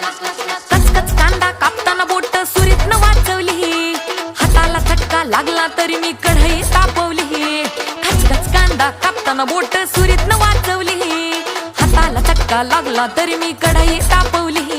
कचकच कांदा कापताना बोट सुरीतनं वाचवली, हाताला चटका लागला तरी मी कढई तापवली. कचकच कांदा कापताना बोट सुरीतनं वाचवली, हाताला चटका लागला तरी मी कढई तापवली.